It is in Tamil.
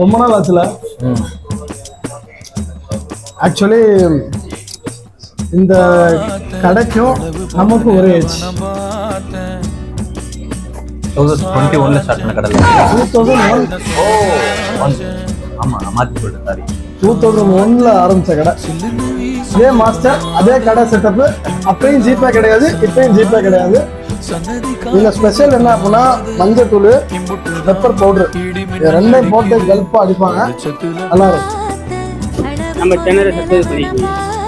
ரொம்ப நாள் ஆச்சுல. ஆக்சுவலி இந்த கடைக்கும் நமக்கும் ஒரே ஏஜ். 2021 ஸ்டார்ட் பண்ண கடை. 2001. ஆமா மாத்தி போட்டேன் சாரி. 2001 ஆரம்பிச்ச கடை. இதே மாஸ்டர் அதே கடை செட்டப்பு. அப்பயும் ஜிபே கிடையாது, இப்பயும் ஜிபே கிடையாது. இதுல ஸ்பெஷல் என்ன அப்படின்னா மஞ்சள் தூள், பெப்பர் பவுடர், இது ரெண்டையும் போட்டு கல்ப்பா அடிப்பாங்க. நல்லா இருக்கும். நம்ம சேனலை சப்ஸ்கிரைப் பண்ணிக்கோங்க.